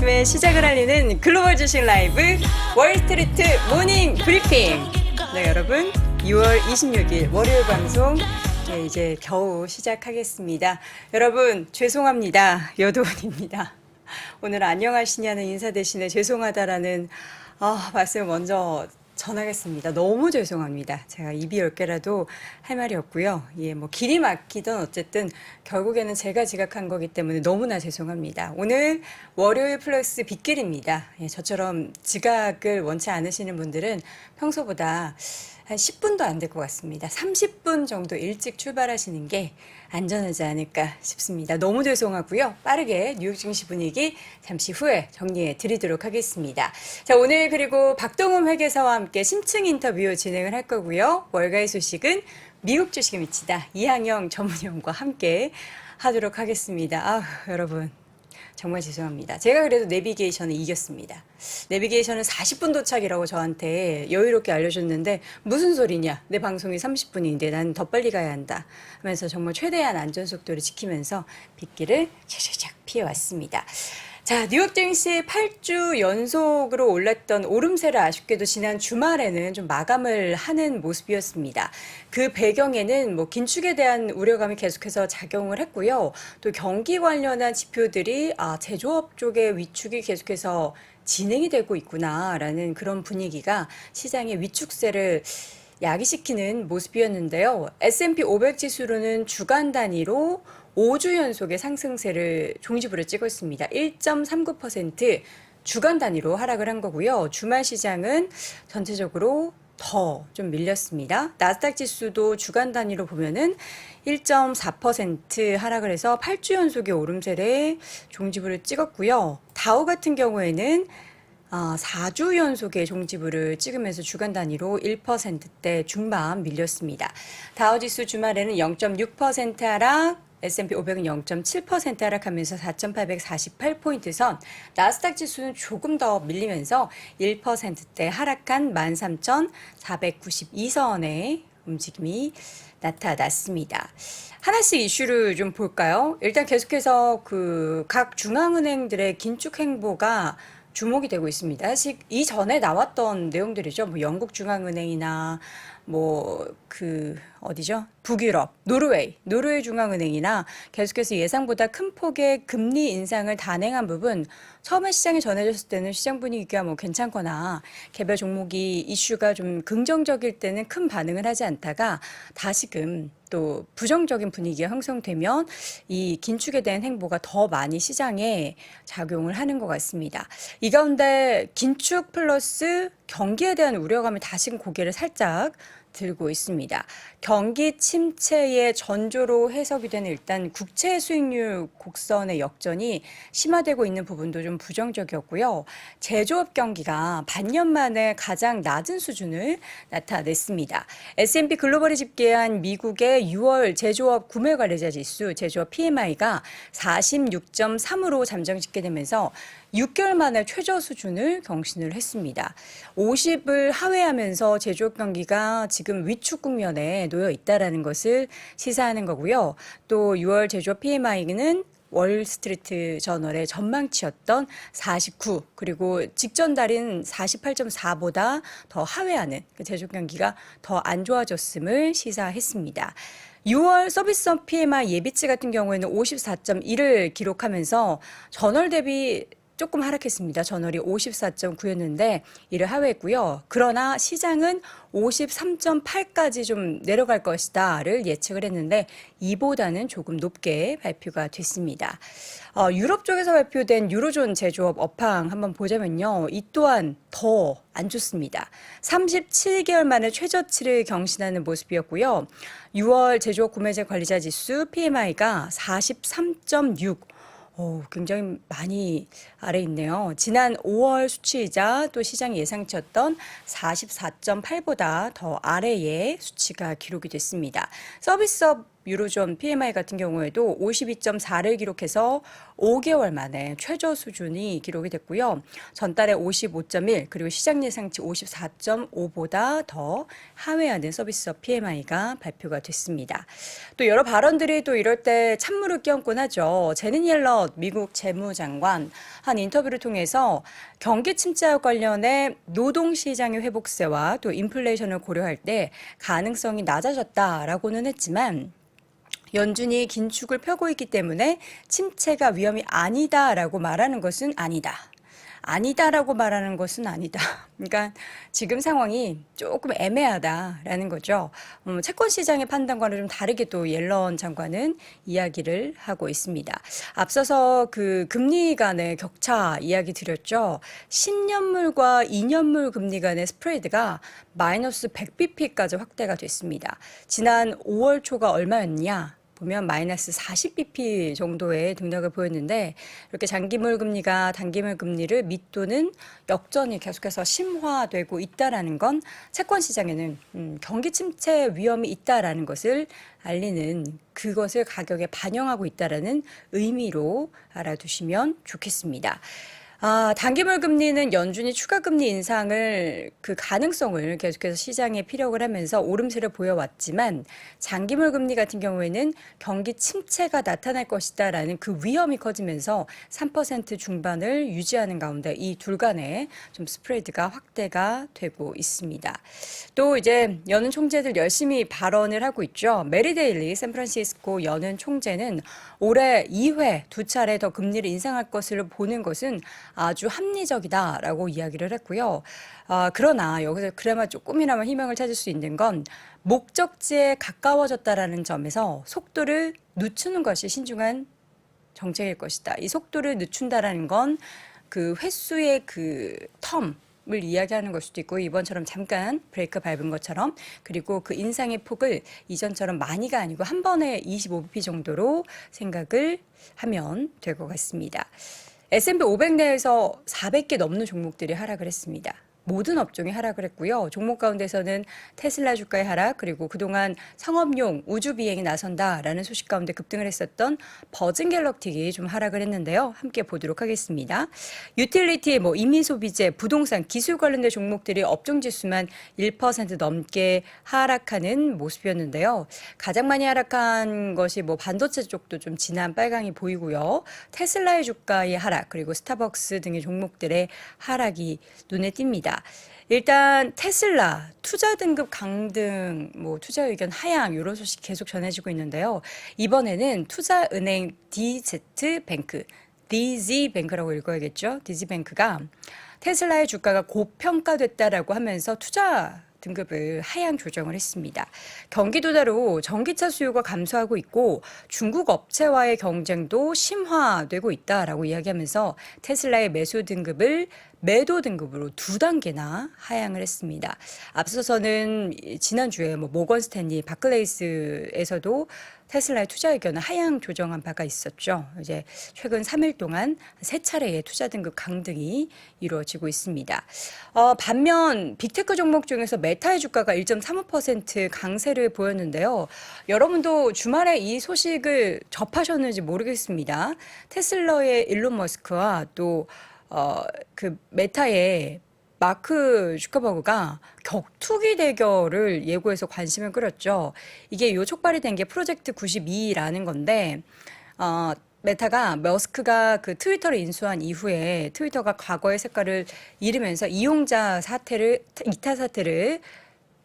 아침에 시작을 알리는 글로벌 주식 라이브 월스트리트 모닝 브리핑. 네, 여러분 6월 26일 월요일 방송 이제 겨우 시작하겠습니다. 여러분 죄송합니다. 여도원입니다. 오늘 안녕하시냐는 인사 대신에 죄송하다라는 말씀을 먼저 전하겠습니다. 너무 죄송합니다. 제가 입이 10개라도 할 말이 없고요. 뭐 길이 막히든 어쨌든 결국에는 제가 지각한 거기 때문에 너무나 죄송합니다. 오늘 월요일 플러스 빗길입니다. 저처럼 지각을 원치 않으시는 분들은 평소보다 한 10분도 안 될 것 같습니다. 30분 정도 일찍 출발하시는 게 안전하지 않을까 싶습니다. 너무 죄송하고요. 빠르게 뉴욕 증시 분위기 잠시 후에 정리해 드리도록 하겠습니다. 자, 오늘 그리고 박동훈 회계사와 함께 심층 인터뷰 진행을 할 거고요. 월가의 소식은 미국 주식에 미치다 이항영 전문위원과 함께 하도록 하겠습니다. 여러분. 정말 죄송합니다. 제가 그래도 내비게이션을 이겼습니다. 내비게이션은 40분 도착이라고 저한테 여유롭게 알려줬는데 무슨 소리냐. 내 방송이 30분인데 난 더 빨리 가야 한다 하면서 정말 최대한 안전속도를 지키면서 빗길을 샥샥샥 피해왔습니다. 자, 뉴욕 증시 8주 연속으로 올랐던 오름세를 아쉽게도 지난 주말에는 좀 마감을 하는 모습이었습니다. 그 배경에는 긴축에 대한 우려감이 계속해서 작용을 했고요. 또 경기 관련한 지표들이 제조업 쪽의 위축이 계속해서 진행이 되고 있구나라는 그런 분위기가 시장의 위축세를 야기시키는 모습이었는데요. S&P 500 지수로는 주간 단위로 5주 연속의 상승세를 종지부를 찍었습니다. 1.39% 주간 단위로 하락을 한 거고요. 주말 시장은 전체적으로 더 좀 밀렸습니다. 나스닥 지수도 주간 단위로 보면은 1.4% 하락을 해서 8주 연속의 오름세를 종지부를 찍었고요. 다우 같은 경우에는 4주 연속의 종지부를 찍으면서 주간 단위로 1%대 중반 밀렸습니다. 다우지수 주말에는 0.6% 하락, S&P 500은 0.7% 하락하면서 4,848포인트 선, 나스닥 지수는 조금 더 밀리면서 1%대 하락한 13,492선의 움직임이 나타났습니다. 하나씩 이슈를 좀 볼까요? 일단 계속해서 각 중앙은행들의 긴축 행보가 주목이 되고 있습니다. 사실 이전에 나왔던 내용들이죠. 영국 중앙은행이나 어디죠? 북유럽, 노르웨이 중앙은행이나 계속해서 예상보다 큰 폭의 금리 인상을 단행한 부분, 처음에 시장에 전해졌을 때는 시장 분위기가 괜찮거나 개별 종목이 이슈가 좀 긍정적일 때는 큰 반응을 하지 않다가 다시금 또 부정적인 분위기가 형성되면 이 긴축에 대한 행보가 더 많이 시장에 작용을 하는 것 같습니다. 이 가운데 긴축 플러스 경기에 대한 우려감이 다시금 고개를 살짝 들고 있습니다. 경기 침체의 전조로 해석이 되는 일단 국채 수익률 곡선의 역전이 심화되고 있는 부분도 좀 부정적이었고요. 제조업 경기가 반년 만에 가장 낮은 수준을 나타냈습니다. S&P 글로벌이 집계한 미국의 6월 제조업 구매 관리자 지수, 제조업 PMI가 46.3으로 잠정 집계되면서 6개월 만에 최저 수준을 경신을 했습니다. 50을 하회하면서 제조업 경기가 지금 위축 국면에 놓여 있다라는 것을 시사하는 거고요. 또 6월 제조업 PMI는 월스트리트 저널의 전망치였던 49, 그리고 직전 달인 48.4보다 더 하회하는 제조업 경기가 더 안 좋아졌음을 시사했습니다. 6월 서비스업 PMI 예비치 같은 경우에는 54.1을 기록하면서 전월 대비 조금 하락했습니다. 전월이 54.9였는데 이를 하회했고요. 그러나 시장은 53.8까지 좀 내려갈 것이다를 예측을 했는데 이보다는 조금 높게 발표가 됐습니다. 유럽 쪽에서 발표된 유로존 제조업 업황 한번 보자면요. 이 또한 더 안 좋습니다. 37개월 만에 최저치를 경신하는 모습이었고요. 6월 제조업 구매자 관리자 지수 PMI가 43.6. 굉장히 많이 아래 있네요. 지난 5월 수치이자 또 시장 예상치였던 44.8보다 더 아래의 수치가 기록이 됐습니다. 서비스업 유로존 PMI 같은 경우에도 52.4를 기록해서 5개월 만에 최저 수준이 기록이 됐고요. 전달에 55.1 그리고 시장 예상치 54.5보다 더 하회하는 서비스업 PMI가 발표가 됐습니다. 또 여러 발언들이 또 이럴 때 찬물을 끼얹곤 하죠. 제닛 옐런 미국 재무장관 한 인터뷰를 통해서 경기 침체와 관련해 노동시장의 회복세와 또 인플레이션을 고려할 때 가능성이 낮아졌다라고는 했지만 연준이 긴축을 펴고 있기 때문에 침체가 위험이 아니다라고 말하는 것은 아니다. 아니다라고 말하는 것은 아니다. 그러니까 지금 상황이 조금 애매하다라는 거죠. 채권 시장의 판단과는 좀 다르게 또 옐런 장관은 이야기를 하고 있습니다. 앞서서 그 금리 간의 격차 이야기 드렸죠. 10년물과 2년물 금리 간의 스프레드가 마이너스 100bp까지 확대가 됐습니다. 지난 5월 초가 얼마였냐? 보면 마이너스 40bp 정도의 등락을 보였는데 이렇게 장기물 금리가 단기물 금리를 밑도는 역전이 계속해서 심화되고 있다라는 건 채권 시장에는 경기 침체 위험이 있다라는 것을 알리는 그것을 가격에 반영하고 있다라는 의미로 알아두시면 좋겠습니다. 단기물 금리는 연준이 추가 금리 인상을 그 가능성을 계속해서 시장에 피력을 하면서 오름세를 보여왔지만 장기물 금리 같은 경우에는 경기 침체가 나타날 것이다라는 그 위험이 커지면서 3% 중반을 유지하는 가운데 이 둘 간에 좀 스프레드가 확대가 되고 있습니다. 또 이제 연은 총재들 열심히 발언을 하고 있죠. 메리 데일리 샌프란시스코 연은 총재는 올해 2회 두 차례 더 금리를 인상할 것을 보는 것은 아주 합리적이다라고 이야기를 했고요. 그러나 여기서 그나마 조금이나마 희망을 찾을 수 있는 건 목적지에 가까워졌다라는 점에서 속도를 늦추는 것이 신중한 정책일 것이다. 이 속도를 늦춘다라는 건 그 횟수의 그 텀을 이야기하는 걸 수도 있고 이번처럼 잠깐 브레이크 밟은 것처럼 그리고 그 인상의 폭을 이전처럼 많이가 아니고 한 번에 25bp 정도로 생각을 하면 될 것 같습니다. S&P 500 내에서 400개 넘는 종목들이 하락을 했습니다. 모든 업종이 하락을 했고요. 종목 가운데서는 테슬라 주가의 하락 그리고 그동안 상업용 우주 비행에 나선다라는 소식 가운데 급등을 했었던 버진 갤럭틱이 좀 하락을 했는데요. 함께 보도록 하겠습니다. 유틸리티, 인민소비재, 부동산, 기술 관련된 종목들이 업종 지수만 1% 넘게 하락하는 모습이었는데요. 가장 많이 하락한 것이 반도체 쪽도 좀 진한 빨강이 보이고요. 테슬라의 주가의 하락 그리고 스타벅스 등의 종목들의 하락이 눈에 띕니다. 일단 테슬라 투자 등급 강등, 투자 의견 하향 이런 소식 계속 전해지고 있는데요. 이번에는 투자은행 DZ뱅크, DZ뱅크라고 읽어야겠죠. DZ뱅크가 테슬라의 주가가 고평가됐다라고 하면서 투자 등급을 하향 조정을 했습니다. 경기도대로 전기차 수요가 감소하고 있고 중국 업체와의 경쟁도 심화되고 있다라고 이야기하면서 테슬라의 매수 등급을 매도 등급으로 2단계나 하향을 했습니다. 앞서서는 지난주에 모건 스탠리, 바클레이스에서도 테슬라의 투자 의견을 하향 조정한 바가 있었죠. 이제 최근 3일 동안 3차례의 투자 등급 강등이 이루어지고 있습니다. 반면 빅테크 종목 중에서 메타의 주가가 1.35% 강세를 보였는데요. 여러분도 주말에 이 소식을 접하셨는지 모르겠습니다. 테슬라의 일론 머스크와 또 그 메타의 마크 주커버그가 격투기 대결을 예고해서 관심을 끌었죠. 이게 요 촉발이 된 게 프로젝트 92라는 건데 메타가 머스크가 그 트위터를 인수한 이후에 트위터가 과거의 색깔을 잃으면서 이용자 이탈 사태를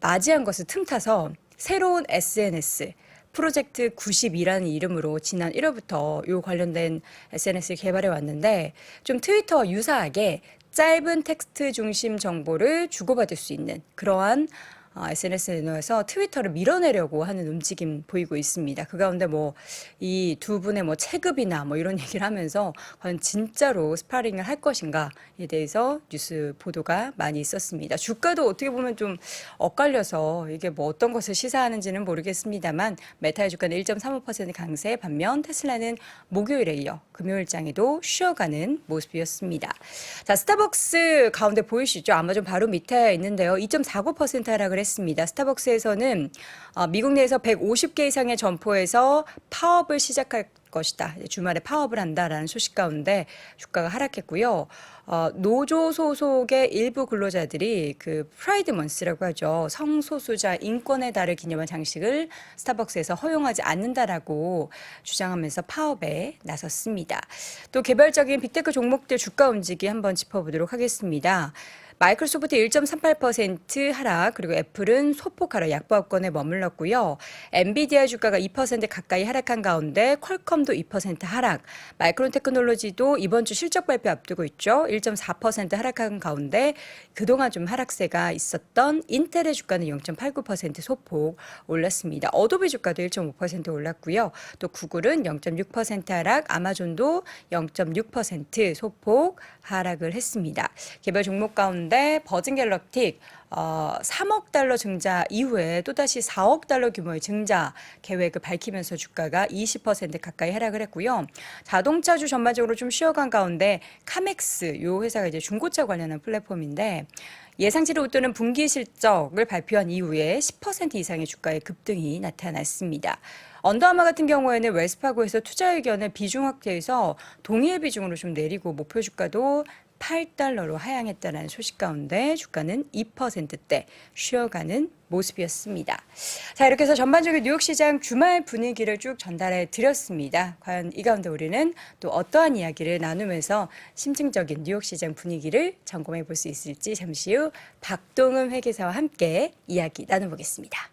맞이한 것을 틈타서 새로운 SNS 프로젝트 92라는 이름으로 지난 1월부터 요 관련된 SNS를 개발해 왔는데 좀 트위터와 유사하게 짧은 텍스트 중심 정보를 주고받을 수 있는 그러한 SNS에 넣어서 트위터를 밀어내려고 하는 움직임 보이고 있습니다. 그 가운데 이 두 분의 체급이나 이런 얘기를 하면서 과연 진짜로 스파링을 할 것인가에 대해서 뉴스 보도가 많이 있었습니다. 주가도 어떻게 보면 좀 엇갈려서 이게 어떤 것을 시사하는지는 모르겠습니다만 메타의 주가는 1.35% 강세 반면 테슬라는 목요일에 이어 금요일장에도 쉬어가는 모습이었습니다. 자, 스타벅스 가운데 보이시죠? 아마존 바로 밑에 있는데요. 2.49% 하락을 했습니다. 했습니다. 스타벅스에서는 미국 내에서 150개 이상의 점포에서 파업을 시작할 것이다. 주말에 파업을 한다라는 소식 가운데 주가가 하락했고요. 노조 소속의 일부 근로자들이 그 프라이드 먼스라고 하죠. 성소수자 인권의 달을 기념한 장식을 스타벅스에서 허용하지 않는다라고 주장하면서 파업에 나섰습니다. 또 개별적인 빅테크 종목들 주가 움직이 한번 짚어보도록 하겠습니다. 마이크로소프트 1.38% 하락, 그리고 애플은 소폭 하락, 약보합권에 머물렀고요. 엔비디아 주가가 2% 가까이 하락한 가운데 퀄컴도 2% 하락, 마이크론 테크놀로지도 이번 주 실적 발표 앞두고 있죠. 1.4% 하락한 가운데 그동안 좀 하락세가 있었던 인텔의 주가는 0.89% 소폭 올랐습니다. 어도비 주가도 1.5% 올랐고요. 또 구글은 0.6% 하락, 아마존도 0.6% 소폭 하락을 했습니다. 개별 종목 가운데 버진 갤럭틱 3억 달러 증자 이후에 또다시 4억 달러 규모의 증자 계획을 밝히면서 주가가 20% 가까이 하락을 했고요. 자동차주 전반적으로 좀 쉬어간 가운데 카맥스, 이 회사가 이제 중고차 관련한 플랫폼인데 예상치를 웃도는 분기 실적을 발표한 이후에 10% 이상의 주가의 급등이 나타났습니다. 언더아머 같은 경우에는 웰스파고에서 투자 의견을 비중 확대해서 동일 비중으로 좀 내리고 목표 주가도 8달러로 하향했다는 소식 가운데 주가는 2%대 쉬어가는 모습이었습니다. 자, 이렇게 해서 전반적인 뉴욕 시장 주말 분위기를 쭉 전달해 드렸습니다. 과연 이 가운데 우리는 또 어떠한 이야기를 나누면서 심층적인 뉴욕 시장 분위기를 점검해 볼 수 있을지 잠시 후 박동흠 회계사와 함께 이야기 나눠보겠습니다.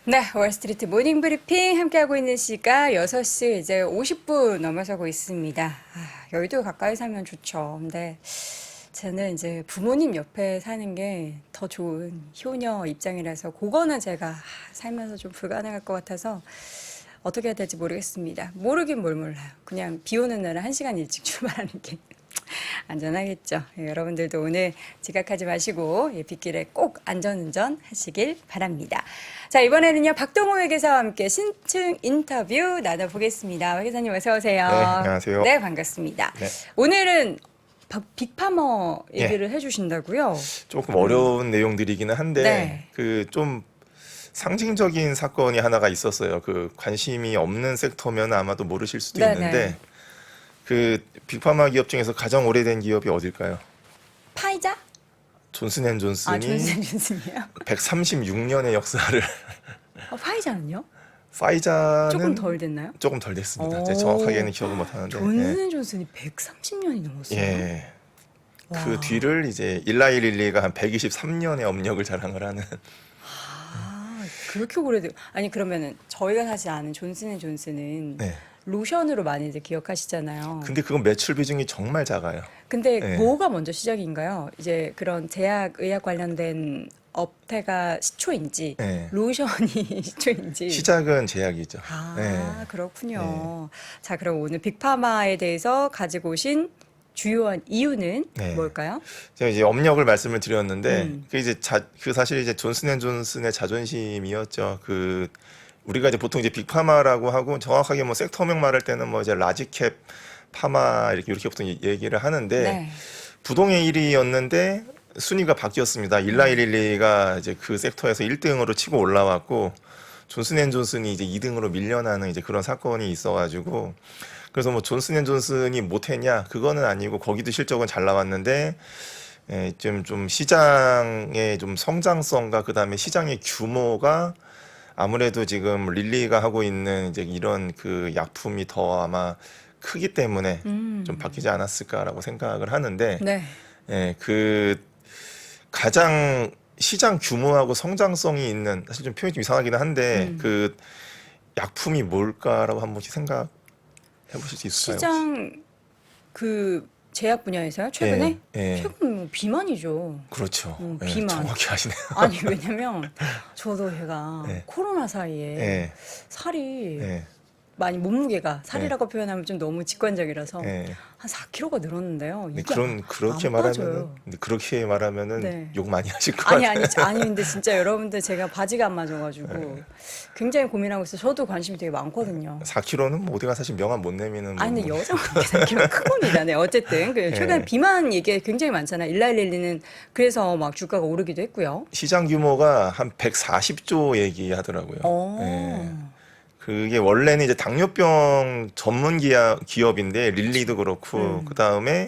네, 월스트리트 모닝 브리핑 함께하고 있는 시각 6시 이제 50분 넘어서고 있습니다. 여의도 가까이 살면 좋죠. 근데 저는 이제 부모님 옆에 사는 게 더 좋은 효녀 입장이라서 그거는 제가 살면서 좀 불가능할 것 같아서 어떻게 해야 될지 모르겠습니다. 모르긴 뭘 몰라요. 그냥 비 오는 날은 1시간 일찍 출발하는 게 안전하겠죠. 여러분들도 오늘 지각하지 마시고 빗길에 꼭 안전운전 하시길 바랍니다. 자, 이번에는요 박동호 회계사와 함께 신층 인터뷰 나눠보겠습니다. 회계사님 어서 오세요. 네, 안녕하세요. 네, 반갑습니다. 네. 오늘은 빅파머 얘기를 해주신다고요? 조금 어려운 내용들이기는 한데 네. 그 좀 상징적인 사건이 하나가 있었어요. 그 관심이 없는 섹터면 아마도 모르실 수도 네네. 있는데 그 빅파마 기업 중에서 가장 오래된 기업이 어딜까요? 파이자? 존슨앤존슨이 존슨이요? 136년의 역사를 파이자는요? 파이자는 조금 덜 됐나요? 조금 덜 됐습니다. 오. 제가 정확하게는 기억을 못 하는데. 존슨앤존슨이 130년이 넘었어요. 예. 와. 그 뒤를 이제 일라이 릴리가 한 123년의 업력을 자랑을 하는. 그렇게 오래돼. 아니 그러면은 저희가 사실 아는 존슨앤존슨은 네. 로션으로 많이들 기억하시잖아요. 근데 그건 매출 비중이 정말 작아요. 근데 네. 뭐가 먼저 시작인가요? 이제 그런 제약, 의약 관련된 업태가 시초인지 네. 로션이 시초인지. 시작은 제약이죠. 아, 그렇군요. 자, 그럼 오늘 빅파마에 대해서 가지고 오신 주요한 이유는 네. 뭘까요? 제가 이제 업력을 말씀을 드렸는데 그 이제 그 사실 이제 존슨앤존슨의 자존심이었죠. 그 우리가 이제 보통 이제 빅파마라고 하고 정확하게 뭐 섹터명 말할 때는 뭐 이제 라지캡 파마 이렇게 보통 얘기를 하는데 네. 부동의 1위였는데 순위가 바뀌었습니다. 일라이 릴리가 이제 그 섹터에서 1등으로 치고 올라왔고 존슨앤존슨이 이제 2등으로 밀려나는 이제 그런 사건이 있어가지고 그래서 뭐 존슨앤존슨이 못했냐 그거는 아니고 거기도 실적은 잘 나왔는데 좀 시장의 좀 성장성과 그다음에 시장의 규모가 아무래도 지금 릴리가 하고 있는 이제 이런 그 약품이 더 아마 크기 때문에 좀 바뀌지 않았을까라고 생각을 하는데 네. 그 가장 시장 규모하고 성장성이 있는 사실 좀 표현이 좀 이상하기는 한데 그 약품이 뭘까라고 한 번씩 생각해 보실 수 있을까요? 시장 그 제약 분야에서요? 최근에? 예, 예. 최근 뭐 비만이죠. 그렇죠. 예, 비만. 정확히 아시네요. 아니 왜냐면 저도 제가 예. 코로나 사이에 예, 살이 예, 많이 몸무게가 살이라고 표현하면 좀 너무 직관적이라서 예. 한 4kg가 늘었는데요. 네, 이게 그렇게 안 말하면은 빠져요. 근데 그렇게 말하면은 네. 욕 많이 하실 것 아니 같아요. 아니 근데 진짜 여러분들 제가 바지가 안 맞아가지고 굉장히 고민하고 있어요. 저도 관심이 되게 많거든요. 4kg는 뭐 어디가 사실 명함 못 내미는 아니 근데 뭐- 여자 그렇게 4kg 큰 겁니다. 네 어쨌든 그 최근에 네. 비만 얘기 굉장히 많잖아요. 일라일릴리는 그래서 막 주가가 오르기도 했고요. 시장 규모가 한 140조 얘기하더라고요. 예. 그게 원래는 이제 당뇨병 전문 기업인데 릴리도 그렇고 그 다음에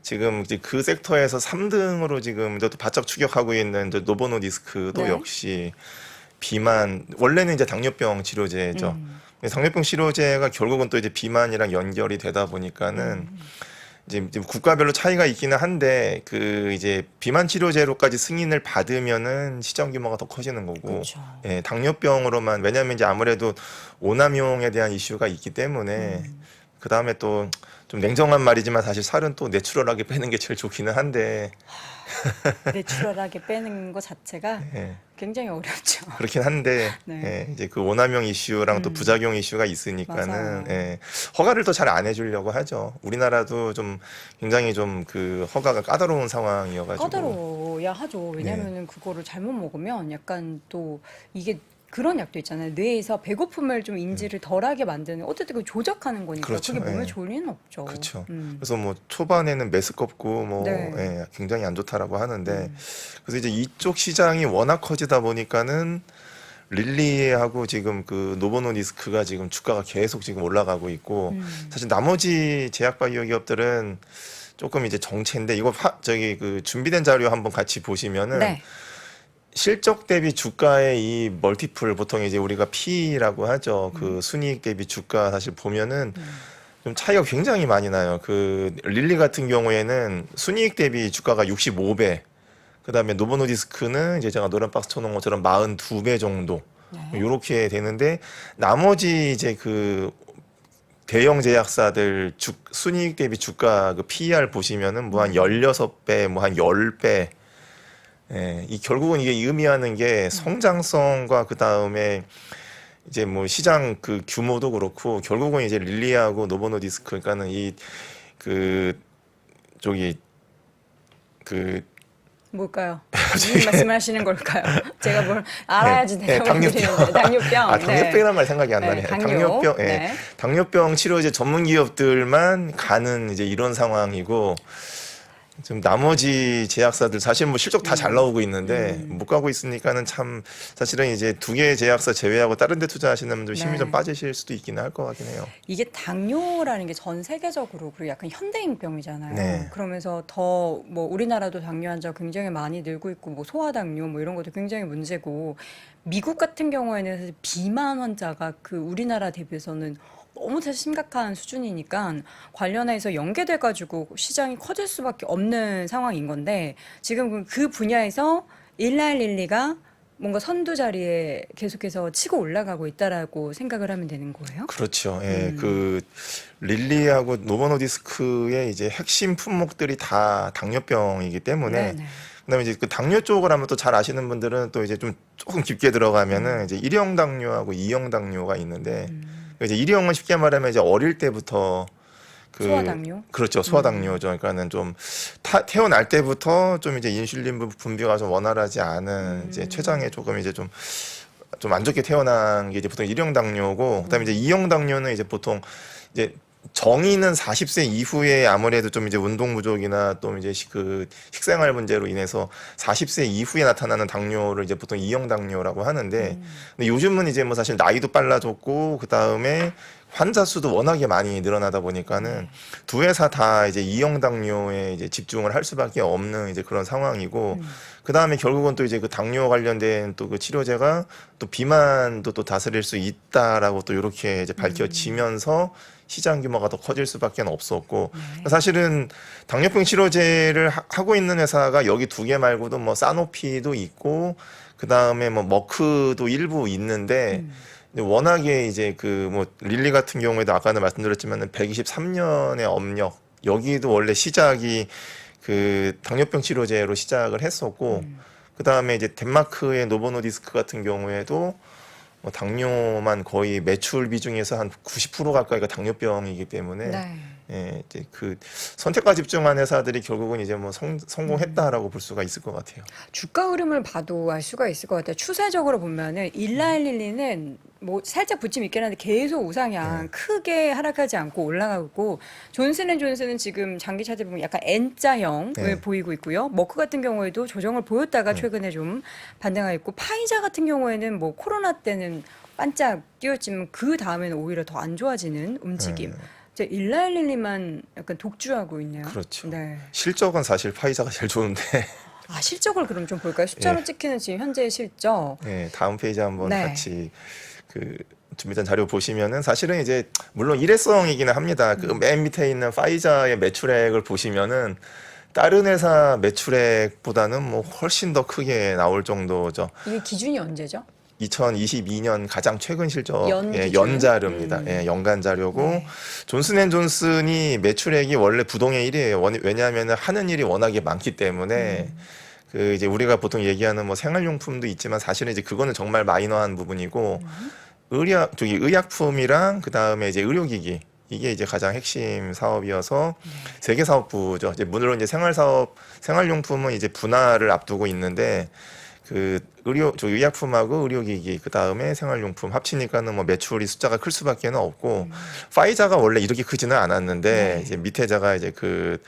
지금 이제 그 섹터에서 3등으로 지금 이제 또 바짝 추격하고 있는 이제 노보노디스크도 네. 역시 비만 원래는 이제 당뇨병 치료제죠. 근데 당뇨병 치료제가 결국은 또 이제 비만이랑 연결이 되다 보니까는 이제 국가별로 차이가 있기는 한데 그 이제 비만 치료제로까지 승인을 받으면은 시장 규모가 더 커지는 거고 그렇죠. 예, 당뇨병으로만 왜냐하면 이제 아무래도 오남용에 대한 이슈가 있기 때문에 그 다음에 또 좀 냉정한 말이지만 사실 살은 또 내추럴하게 빼는 게 제일 좋기는 한데 내추럴하게 빼는 것 자체가 예, 굉장히 어렵죠. 그렇긴 한데 네. 예, 이제 그 오남용 이슈랑 또 부작용 이슈가 맞아요. 있으니까는 예, 허가를 더 잘 안 해주려고 하죠. 우리나라도 좀 굉장히 좀 그 허가가 까다로운 상황이어가지고 까다로워야 하죠. 왜냐면은 그거를 잘못 먹으면 약간 또 이게 그런 약도 있잖아요. 뇌에서 배고픔을 좀 인지를 덜하게 만드는 어쨌든 그 조작하는 거니까 그렇죠. 그게 몸에 예. 좋을 리는 없죠. 그렇죠. 음. 그래서 뭐 초반에는 메스껍고 뭐 네. 예, 굉장히 안 좋다라고 하는데 그래서 이제 이쪽 시장이 워낙 커지다 보니까는 릴리하고 지금 그 노보노디스크가 지금 주가가 계속 지금 올라가고 있고 사실 나머지 제약바이오 기업들은 조금 이제 정체인데 이거 저기 그 준비된 자료 한번 같이 보시면은 네. 실적 대비 주가의 이 멀티플 보통 이제 우리가 P라고 하죠. 그 순이익 대비 주가 사실 보면은 좀 차이가 굉장히 많이 나요. 그 릴리 같은 경우에는 순이익 대비 주가가 65배. 그다음에 노보노디스크는 이제 제가 노란 박스 쳐놓은 것처럼 42배 정도. 네. 요렇게 되는데 나머지 이제 그 대형 제약사들 순이익 대비 주가 그 PER 보시면은 뭐 한 16배, 뭐 한 10배. 예, 이 결국은 이게 의미하는 게 성장성과 그 다음에 이제 뭐 시장 그 규모도 그렇고 결국은 이제 릴리하고 노보노디스크 그러니까는 이 그 저기 그 뭘까요? 무슨 말씀하시는 걸까요? 제가 뭘 알아야지 네, 대답을 당뇨병. 드리는데 당뇨병. 아 당뇨병이란 말 생각이 안 네, 나네. 당뇨. 당뇨병, 예. 네. 당뇨병 치료제 전문 기업들만 가는 이제 이런 상황이고 좀 나머지 제약사들 사실 뭐 실적 다 잘 나오고 있는데 못 가고 있으니까는 참 사실은 이제 두 개의 제약사 제외하고 다른 데 투자하시는 분들 힘이 네. 좀 빠지실 수도 있기는 할 것 같긴 해요. 이게 당뇨라는 게 전 세계적으로 그리고 약간 현대인병이잖아요. 네. 그러면서 더 뭐 우리나라도 당뇨 환자 굉장히 많이 늘고 있고 뭐 소아당뇨 뭐 이런 것도 굉장히 문제고 미국 같은 경우에는 사실 비만 환자가 그 우리나라 대비해서는 너무 사실 심각한 수준이니까 관련해서 연계돼 가지고 시장이 커질 수밖에 없는 상황인 건데 지금 그 분야에서 일라일릴리가 뭔가 선두 자리에 계속해서 치고 올라가고 있다라고 생각을 하면 되는 거예요? 그렇죠. 예, 그 릴리하고 노보노디스크의 이제 핵심 품목들이 다 당뇨병이기 때문에 네네. 그다음에 이제 그 당뇨 쪽을 하면 또 잘 아시는 분들은 또 이제 좀 조금 깊게 들어가면은 이제 1형 당뇨하고 2형 당뇨가 있는데 이제 1형은 쉽게 말하면 이제 어릴 때부터 그 소아당뇨? 그렇죠. 소아당뇨죠. 그러니까는 좀 태어날 때부터 좀 이제 인슐린 분비가 좀 원활하지 않은 이제 췌장에 조금 이제 좀 안 좋게 태어난 게 이제 보통 1형 당뇨고 그다음에 이제 2형 당뇨는 이제 보통 이제 정의는 40세 이후에 아무래도 좀 이제 운동 부족이나 또 이제 그 식생활 문제로 인해서 40세 이후에 나타나는 당뇨를 이제 보통 2형 당뇨라고 하는데 근데 요즘은 이제 뭐 사실 나이도 빨라졌고 그다음에 환자 수도 워낙에 많이 늘어나다 보니까는 두 회사 다 이제 2형 당뇨에 이제 집중을 할 수밖에 없는 이제 그런 상황이고 그 다음에 결국은 또 이제 그 당뇨 관련된 또 그 치료제가 또 비만도 또 다스릴 수 있다라고 또 이렇게 이제 밝혀지면서 시장 규모가 더 커질 수밖에 없었고 사실은 당뇨병 치료제를 하고 있는 회사가 여기 두 개 말고도 뭐 사노피도 있고 그 다음에 뭐 머크도 일부 있는데 근데 워낙에 이제 그 뭐 릴리 같은 경우에도 아까는 말씀드렸지만은 123년의 업력 여기도 원래 시작이 그 당뇨병 치료제로 시작을 했었고 그 다음에 이제 덴마크의 노보노디스크 같은 경우에도 뭐 당뇨만 거의 매출 비중에서 한 90% 가까이가 당뇨병이기 때문에 네. 예, 이제 그 선택과 집중한 회사들이 결국은 이제 뭐 성공했다라고 볼 수가 있을 것 같아요. 주가 흐름을 봐도 알 수가 있을 것 같아요. 추세적으로 보면은 일라일릴리는 뭐 살짝 부침 있긴 한데 계속 우상향 크게 하락하지 않고 올라가고 있고 존슨앤존슨은 지금 장기 차트 보면 약간 N자형을 네. 보이고 있고요. 머크 같은 경우에도 조정을 보였다가 최근에 좀 반등하고 있고 파이자 같은 경우에는 뭐 코로나 때는 반짝 뛰었지만 그 다음에는 오히려 더 안 좋아지는 움직임. 이제 일라일릴리만 약간 독주하고 있네요. 그렇죠. 네. 실적은 사실 파이자가 제일 좋은데 아, 실적을 그럼 좀 볼까요? 숫자로 예. 찍히는 지금 현재의 실적. 예, 다음 페이지 한번 네. 같이 그 준비된 자료 보시면은 사실은 이제 물론 일회성이기는 합니다. 그 맨 밑에 있는 파이자의 매출액을 보시면은 다른 회사 매출액보다는 뭐 훨씬 더 크게 나올 정도죠. 이게 기준이 언제죠? 2022년 가장 최근 실적 연 예, 기준? 연자료입니다. 예, 연간 자료고 네. 존슨앤존슨이 매출액이 원래 부동의 1위예요. 왜냐하면 하는 일이 워낙에 많기 때문에 그 이제 우리가 보통 얘기하는 뭐 생활용품도 있지만 사실은 이제 그거는 정말 마이너한 부분이고 의약품이랑 그 다음에 이제 의료기기 이게 이제 가장 핵심 사업이어서 세계 사업부죠. 이제 물론 이제 생활용품은 이제 분할을 앞두고 있는데 그 의약품하고 의료기기 그 다음에 생활용품 합치니까는 뭐 매출이 숫자가 클 수밖에는 없고 파이자가 원래 이렇게 크지는 않았는데 이제 밑에다가 이제 그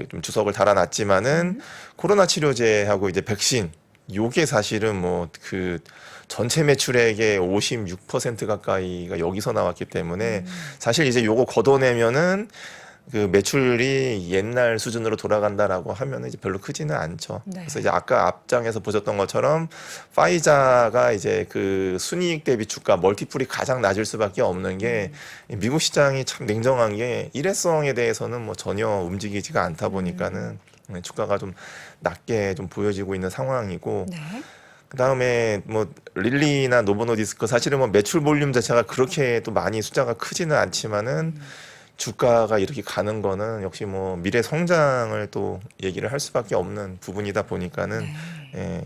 좀 주석을 달아놨지만은 코로나 치료제하고 이제 백신 요게 사실은 뭐 그 전체 매출액의 56% 가까이가 여기서 나왔기 때문에 사실 이제 요거 걷어내면은 그 매출이 옛날 수준으로 돌아간다라고 하면은 이제 별로 크지는 않죠. 네. 그래서 이제 아까 앞장에서 보셨던 것처럼 파이자가 이제 그 순이익 대비 주가 멀티플이 가장 낮을 수밖에 없는 게 미국 시장이 참 냉정한 게 일회성에 대해서는 뭐 전혀 움직이지가 않다 보니까는 주가가 좀 낮게 좀 보여지고 있는 상황이고 네. 그다음에 뭐 릴리나 노보노디스크 사실은 뭐 매출 볼륨 자체가 그렇게 또 많이 숫자가 크지는 않지만은 주가가 이렇게 가는 거는 역시 뭐 미래 성장을 또 얘기를 할 수밖에 없는 부분이다 보니까는 예.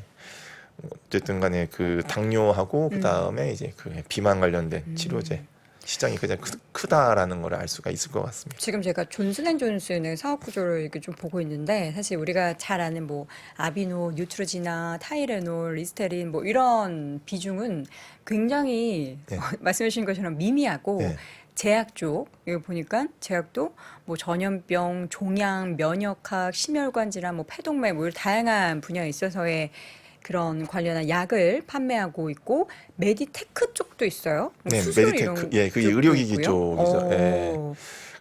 어쨌든 간에 그 당뇨하고 그다음에 이제 그 비만 관련된 치료제 시장이 그냥 크다라는 걸 알 수가 있을 것 같습니다. 지금 제가 존슨앤존슨의 사업 구조를 이렇게 좀 보고 있는데 사실 우리가 잘 아는 뭐 아비노, 뉴트로지나, 타이레놀, 리스테린 뭐 이런 비중은 굉장히 네. 말씀해 주신 것처럼 미미하고 네. 제약 쪽 여기 보니까 제약도 뭐 전염병, 종양, 면역학, 심혈관 질환, 뭐 폐동맥 뭐 이런 다양한 분야에 있어서의 그런 관련한 약을 판매하고 있고 메디테크 쪽도 있어요. 뭐 네, 수술 메디테크, 이런 예, 그게 쪽도 의료기기 있고요. 쪽이죠. 예.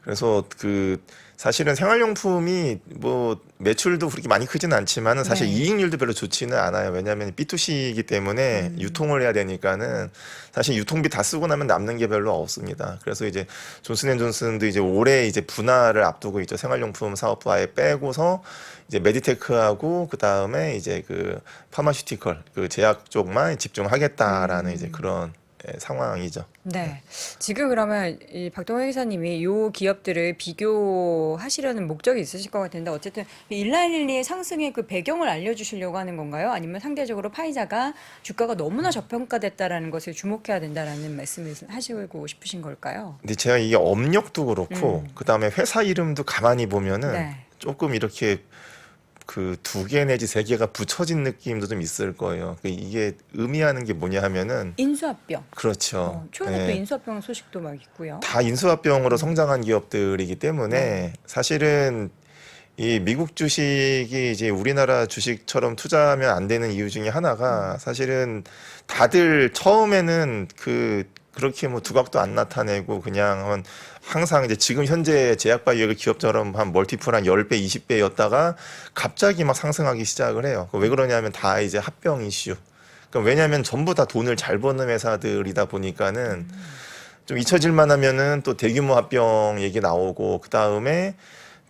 그래서 그 사실은 생활용품이 뭐 매출도 그렇게 많이 크지는 않지만은 사실 네. 이익률도 별로 좋지는 않아요. 왜냐하면 B2C이기 때문에 유통을 해야 되니까는 사실 유통비 다 쓰고 나면 남는 게 별로 없습니다. 그래서 이제 존슨앤존슨도 이제 올해 이제 분할을 앞두고 있죠. 생활용품 사업부 아예 빼고서 이제 메디테크하고 그 다음에 이제 그 파마슈티컬 그 제약 쪽만 집중하겠다라는 이제 그런 상황이죠. 네. 지금 그러면 이 박동현 기사님이 요 기업들을 비교하시려는 목적이 있으실 것 같은데 어쨌든 일라일리의 상승의 그 배경을 알려주시려고 하는 건가요? 아니면 상대적으로 파이자가 주가가 너무나 저평가됐다라는 것을 주목해야 된다라는 말씀을 하시고 싶으신 걸까요? 근데 제가 이게 업력도 그렇고 그 다음에 회사 이름도 가만히 보면은 네. 조금 이렇게 그 두 개 내지 세 개가 붙여진 느낌도 좀 있을 거예요. 이게 의미하는 게 뭐냐 하면은 인수합병. 그렇죠. 최근에 또 예. 인수합병 소식도 막 있고요. 다 인수합병으로 성장한 기업들이기 때문에 사실은 이 미국 주식이 이제 우리나라 주식처럼 투자하면 안 되는 이유 중에 하나가 사실은 다들 처음에는 그렇게 뭐 두각도 안 나타내고 그냥 항상 이제 지금 현재 제약바이오 기업처럼 한 멀티플 한 10배, 20배였다가 갑자기 막 상승하기 시작을 해요. 왜 그러냐면 다 이제 합병 이슈. 그러니까 왜냐하면 전부 다 돈을 잘 버는 회사들이다 보니까는 좀 잊혀질만 하면은 또 대규모 합병 얘기 나오고 그 다음에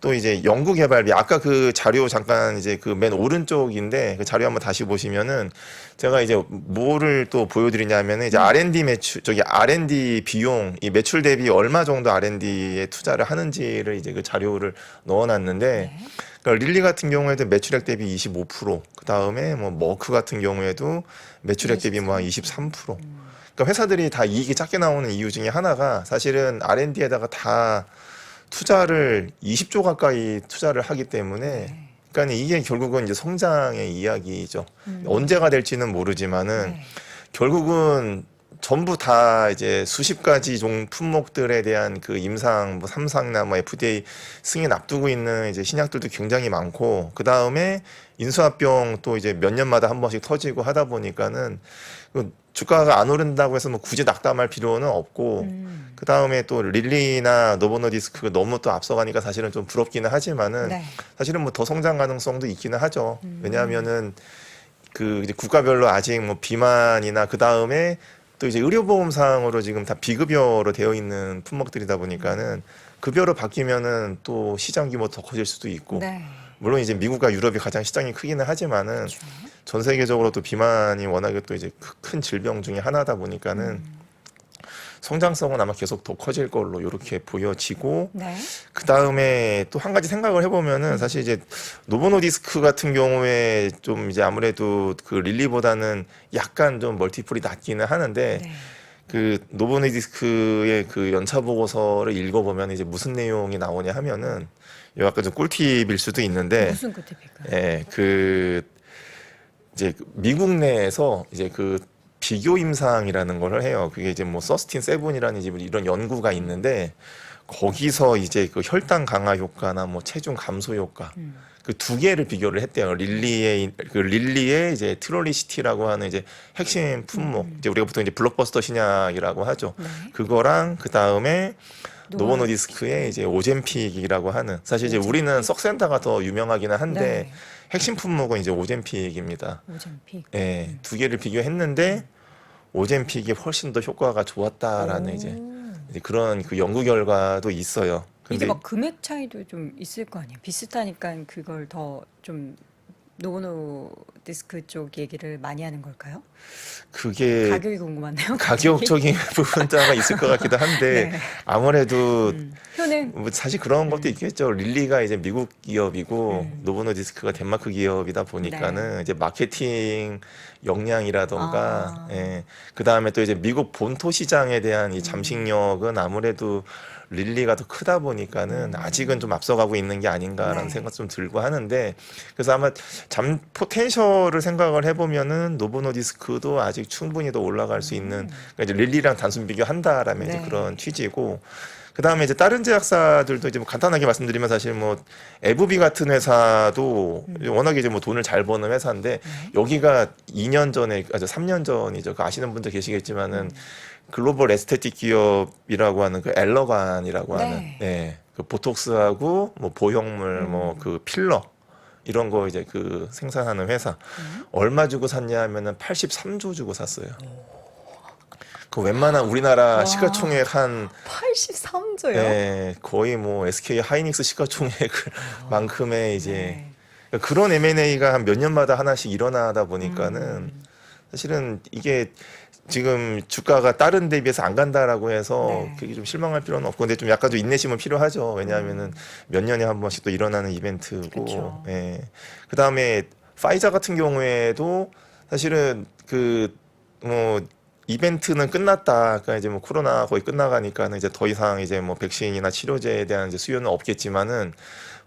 또 이제 연구 개발비 아까 그 자료 잠깐 이제 그 맨 오른쪽인데 그 자료 한번 다시 보시면은 제가 이제 뭐를 또 보여드리냐면은 이제 R&D 매출 저기 R&D 비용 이 매출 대비 얼마 정도 R&D에 투자를 하는지를 이제 그 자료를 넣어놨는데 네. 그러니까 릴리 같은 경우에도 매출액 대비 25%, 그 다음에 뭐 머크 같은 경우에도 매출액 대비 뭐 한 23%. 그러니까 회사들이 다 이익이 작게 나오는 이유 중에 하나가 사실은 R&D에다가 다 투자를 20조 가까이 투자를 하기 때문에 그러니까 이게 결국은 이제 성장의 이야기죠. 언제가 될지는 모르지만은 네. 결국은 전부 다 이제 수십 가지 종 품목들에 대한 그 임상, 뭐 삼상이나 뭐 FDA 승인 앞두고 있는 이제 신약들도 굉장히 많고 그 다음에 인수합병 또 이제 몇 년마다 한 번씩 터지고 하다 보니까는 그 주가가 안 오른다고 해서 뭐 굳이 낙담할 필요는 없고 그 다음에 또 릴리나 노보노디스크가 너무 또 앞서가니까 사실은 좀 부럽기는 하지만은 네. 사실은 뭐 더 성장 가능성도 있기는 하죠. 왜냐하면은 그 이제 국가별로 아직 뭐 비만이나 그 다음에 또 이제 의료보험상으로 지금 다 비급여로 되어 있는 품목들이다 보니까는 급여로 바뀌면은 또 시장 규모 더 커질 수도 있고 네. 물론 이제 미국과 유럽이 가장 시장이 크기는 하지만은 그렇죠. 전 세계적으로 또 비만이 워낙에 또 이제 큰 질병 중에 하나다 보니까는 성장성은 아마 계속 더 커질 걸로 이렇게 보여지고 네. 그 다음에 또 한 가지 생각을 해보면은 사실 이제 노보노디스크 같은 경우에 좀 이제 아무래도 그 릴리보다는 약간 좀 멀티플이 낮기는 하는데 네. 그 노보노디스크의 그 연차 보고서를 읽어보면 이제 무슨 내용이 나오냐 하면은 요 약간 좀 꿀팁일 수도 있는데 무슨 꿀팁일까요? 예, 그 이제 미국 내에서 이제 그 비교 임상이라는 걸 해요. 그게 이제 뭐 서스틴 세븐이라는 이제 이런 연구가 있는데 거기서 이제 그 혈당 강화 효과나 뭐 체중 감소 효과 그 두 개를 비교를 했대요. 릴리의 이제 트롤리시티라고 하는 이제 핵심 품목 이제 우리가 보통 이제 블록버스터 신약이라고 하죠. 네. 그거랑 그 다음에 노보노디스크의 이제 오젬픽이라고 하는 사실 이제 우리는 썩센다가 더 유명하기는 한데 네. 핵심 품목은 이제 오젬픽입니다. 오젬픽. 예, 두 개를 비교했는데 오젬픽이 훨씬 더 효과가 좋았다라는 이제 그런 그 연구 결과도 있어요. 이게 근데 막 금액 차이도 좀 있을 거 아니에요. 비슷하니까 그걸 더 좀 노노 디스크 쪽 얘기를 많이 하는 걸까요? 그게 가격이 궁금하네요. 가격적인 부분자가 있을 것 같기도 한데 네. 아무래도 효능. 뭐 사실 그런 것도 있겠죠. 릴리가 이제 미국 기업이고 노보노디스크가 덴마크 기업이다 보니까는 이제 마케팅 역량이라던가, 예. 그 다음에 또 이제 미국 본토 시장에 대한 이 잠식력은 아무래도 릴리가 더 크다 보니까는 아직은 좀 앞서가고 있는 게 아닌가라는 네. 생각 좀 들고 하는데 그래서 아마 포텐셜을 생각을 해보면은 노보노디스크도 아직 충분히 더 올라갈 수 있는 그러니까 이제 릴리랑 단순 비교한다라면 이제 네. 그런 취지고 그 다음에 이제 다른 제약사들도 이제 뭐 간단하게 말씀드리면 사실 뭐 에브비 같은 회사도 워낙에 이제 뭐 돈을 잘 버는 회사인데 여기가 2년 전에, 3년 전이죠. 그 아시는 분들 계시겠지만은 글로벌 에스테틱 기업이라고 하는 그 엘러간이라고 네. 하는, 예, 그 보톡스하고 뭐 보형물, 뭐 그 필러 이런 거 이제 그 생산하는 회사 얼마 주고 샀냐 하면은 83조 주고 샀어요. 그 웬만한 우리나라 와. 시가총액 한 83조요? 예, 거의 뭐 SK 하이닉스 시가총액만큼의 이제 네. 그러니까 그런 M&A가 한 몇 년마다 하나씩 일어나다 보니까는 사실은 이게 지금 주가가 다른 데 비해서 안 간다라고 해서 네. 그게 좀 실망할 필요는 없고 근데 좀 약간 좀 인내심은 필요하죠. 왜냐하면은 몇 년에 한 번씩 또 일어나는 이벤트고 그쵸. 예. 그다음에 파이자 같은 경우에도 사실은 그 뭐 이벤트는 끝났다. 그러니까 이제 뭐 코로나 거의 끝나가니까는 이제 더 이상 이제 뭐 백신이나 치료제에 대한 이제 수요는 없겠지만은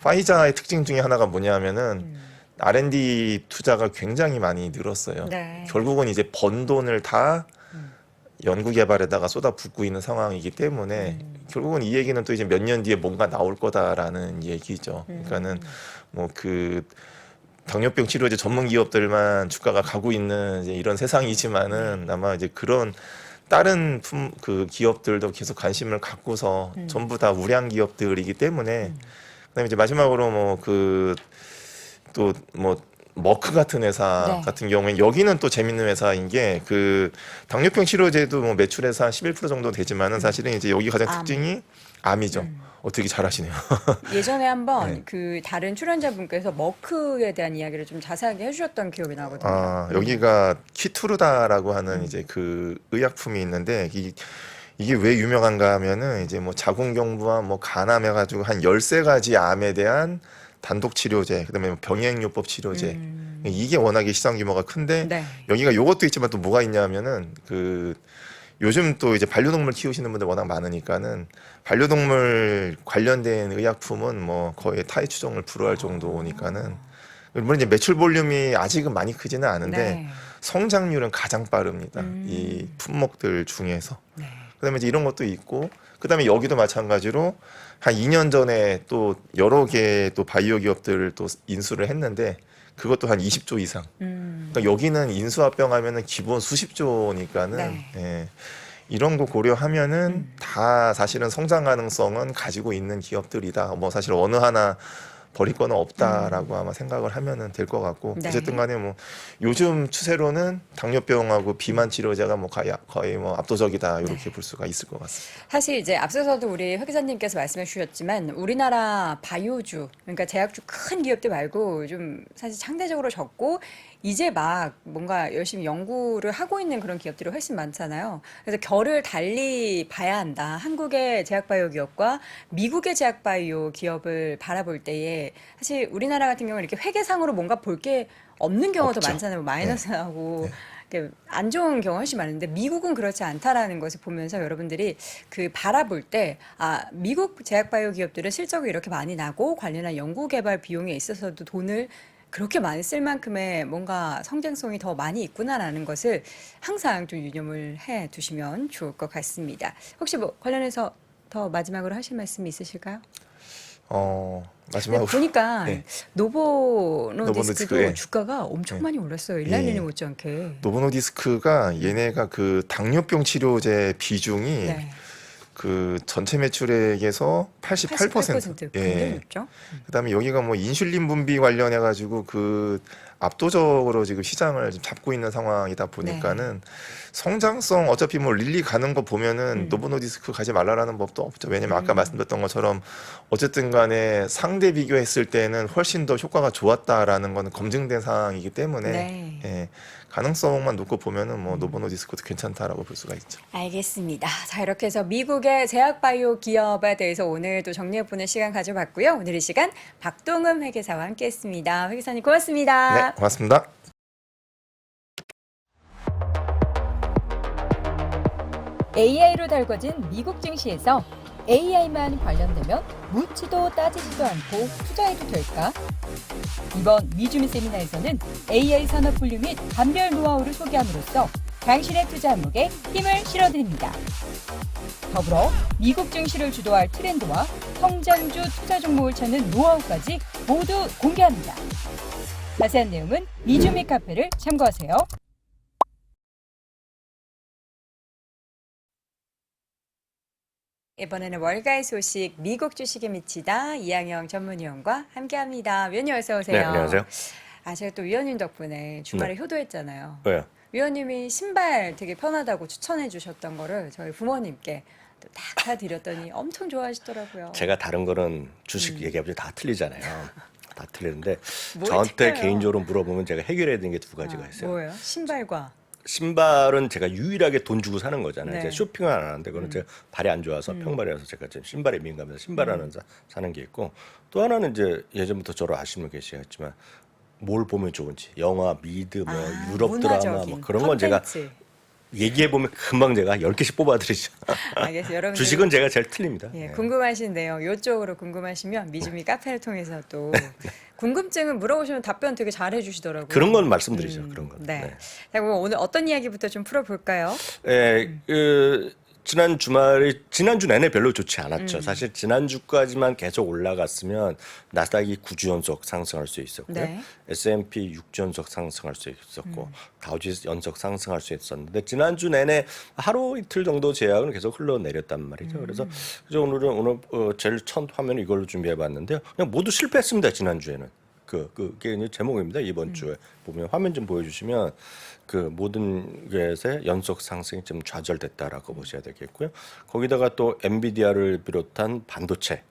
파이자의 특징 중에 하나가 뭐냐면은 R&D 투자가 굉장히 많이 늘었어요. 네. 결국은 이제 번 돈을 다 연구 개발에다가 쏟아붓고 있는 상황이기 때문에 결국은 이 얘기는 또 이제 몇 년 뒤에 뭔가 나올 거다라는 얘기죠. 그러니까는 뭐 그 당뇨병 치료제 전문 기업들만 주가가 가고 있는 이제 이런 세상이지만은 아마 이제 그런 다른 그 기업들도 계속 관심을 갖고서 전부 다 우량 기업들이기 때문에 그다음에 이제 마지막으로 뭐 그 또 뭐 머크 같은 회사 네. 같은 경우에 여기는 또 재밌는 회사인 게 그 당뇨병 치료제도 뭐 매출에서 한 11% 정도 되지만은 사실은 이제 여기 가장 암. 특징이 암이죠. 되게 잘하시네요. 예전에 한번 네. 그 다른 출연자분께서 머크에 대한 이야기를 좀 자세하게 해주셨던 기억이 나거든요. 아, 여기가 키투르다라고 하는 이제 그 의약품이 있는데 이게 왜 유명한가 하면은 이제 뭐 자궁경부암 뭐 간암 해가지고 한 13가지 암에 대한 단독 치료제, 그다음에 뭐 병행요법 치료제. 이게 워낙에 시장 규모가 큰데 네. 여기가 요것도 있지만 또 뭐가 있냐면은 그 요즘 또 이제 반려동물 키우시는 분들 워낙 많으니까는 반려동물 관련된 의약품은 뭐 거의 타의 추종을 불허할 정도니까는 물론 이제 매출 볼륨이 아직은 많이 크지는 않은데 네. 성장률은 가장 빠릅니다. 이 품목들 중에서. 네. 그다음에 이제 이런 것도 있고 그다음에 여기도 마찬가지로 한 2년 전에 또 여러 개 또 바이오 기업들을 또 인수를 했는데 그것도 한 20조 이상. 그러니까 여기는 인수합병 하면은 기본 수십조니까는 네. 예, 이런 거 고려하면은 다 사실은 성장 가능성은 가지고 있는 기업들이다. 뭐 사실 어느 하나 버릴 거는 없다라고 아마 생각을 하면은 될 것 같고 네. 어쨌든 간에 뭐 요즘 추세로는 당뇨병하고 비만 치료제가 뭐 거의 뭐 압도적이다 이렇게 볼 수가 있을 것 같습니다. 사실 이제 앞서서도 우리 회 기자님께서 말씀해 주셨지만 우리나라 바이오주, 그러니까 제약주 큰 기업들 말고 좀 사실 상대적으로 적고 이제 막 뭔가 열심히 연구를 하고 있는 그런 기업들이 훨씬 많잖아요. 그래서 결을 달리 봐야 한다. 한국의 제약바이오 기업과 미국의 제약바이오 기업을 바라볼 때에 사실 우리나라 같은 경우는 이렇게 회계상으로 뭔가 볼 게 없는 경우도 없죠. 많잖아요. 마이너스 나고 이렇게 안 좋은 경우가 훨씬 많은데 미국은 그렇지 않다라는 것을 보면서 여러분들이 그 바라볼 때 미국 제약바이오 기업들은 실적이 이렇게 많이 나고 관련한 연구개발 비용에 있어서도 돈을 그렇게 많이 쓸 만큼의 뭔가 성장성이 더 많이 있구나라는 것을 항상 좀 유념을 해 두시면 좋을 것 같습니다. 혹시 뭐 관련해서 더 마지막으로 하실 말씀이 있으실까요? 마지막으로 보니까 네. 노보노디스크도 노보노디스크, 예. 주가가 엄청 많이 올랐어요. 일라니니 예. 못지않게. 노보노디스크가 얘네가 그 당뇨병 치료제 비중이 네. 그 전체 매출액에서 88%. 88% 굉장히 예. 높죠. 그다음에 여기가 뭐 인슐린 분비 관련해 가지고 그 압도적으로 지금 시장을 지금 잡고 있는 상황이다 보니까는 성장성 어차피 뭐 릴리 가는 거 보면은 노보노디스크 가지 말라라는 법도 없죠. 왜냐면 아까 말씀드렸던 것처럼 어쨌든 간에 상대 비교했을 때는 훨씬 더 효과가 좋았다라는 거는 검증된 상황이기 때문에 네. 예, 가능성만 놓고 보면은 뭐 노보노디스크도 괜찮다라고 볼 수가 있죠. 알겠습니다. 자, 이렇게 해서 미국의 제약바이오 기업에 대해서 오늘 또 정리해보는 시간 가져봤고요. 오늘 이 시간 박동흠 회계사와 함께했습니다. 회계사님 고맙습니다. 네, 고맙습니다. AI로 달궈진 미국 증시에서 AI만 관련되면 묻지도 따지지도 않고 투자해도 될까? 이번 미주미 세미나에서는 AI 산업 분류 및 감별 노하우를 소개함으로써 당신의 투자 항목에 힘을 실어드립니다. 더불어 미국 증시를 주도할 트렌드와 성장주 투자 종목을 찾는 노하우까지 모두 공개합니다. 자세한 내용은 미주미 카페를 참고하세요. 이번에는 월가의 소식 미국 주식에 미치다 이양영 전문위원과 함께합니다. 위원님 어서 오세요. 네, 안녕하세요. 제가 또 위원님 덕분에 주말에 효도했잖아요. 왜요? 위원님이 신발 되게 편하다고 추천해 주셨던 거를 저희 부모님께 또 딱 사드렸더니 엄청 좋아하시더라고요. 제가 다른 거는 주식 얘기하면 다 틀리잖아요. 다 틀리는데 뭘 저한테 틀려요? 개인적으로 물어보면 제가 해결해야 되는 게 두 가지가 있어요. 뭐예요? 신발과 신발은 제가 유일하게 돈 주고 사는 거잖아요. 네. 제가 쇼핑을 안 하는데 그거는 제가 발이 안 좋아서 평발이라서 제가 지금 신발에 민감해서 신발 하나 사는 게 있고 또 하나는 이제 예전부터 저를 아시면 계시겠지만 뭘 보면 좋은지 영화, 미드, 뭐 유럽 드라마 문화적인 뭐 그런 건 제가 콘텐츠. 얘기해 보면 금방 제가 10개씩 뽑아드리죠. 알겠어요. 여러분들 주식은 제가 제일 틀립니다. 예, 네. 궁금하신데요. 이쪽으로 궁금하시면 미주미 카페를 통해서 또 궁금증을 물어보시면 답변 되게 잘 해주시더라고요. 그런 건 말씀드리죠. 그런 건. 네. 네. 자, 그럼 오늘 어떤 이야기부터 좀 풀어볼까요? 지난 주말에 지난주 내내 별로 좋지 않았죠. 사실 지난주까지만 계속 올라갔으면 나스닥이 9주 연속 상승할 수 있었고요. 네. S&P 6주 연속 상승할 수 있었고 다우지수 연속 상승할 수 있었는데 지난주 내내 하루 이틀 정도 제약은 계속 흘러내렸단 말이죠. 그래서 오늘 제일 첫 화면 이걸로 준비해봤는데요. 그냥 모두 실패했습니다. 지난주에는. 그게 이제 제목입니다. 이번 주에 보면 화면 좀 보여주시면 그 모든 것의 연속 상승이 좀 좌절됐다라고 보셔야 되겠고요. 거기다가 또 엔비디아를 비롯한 반도체.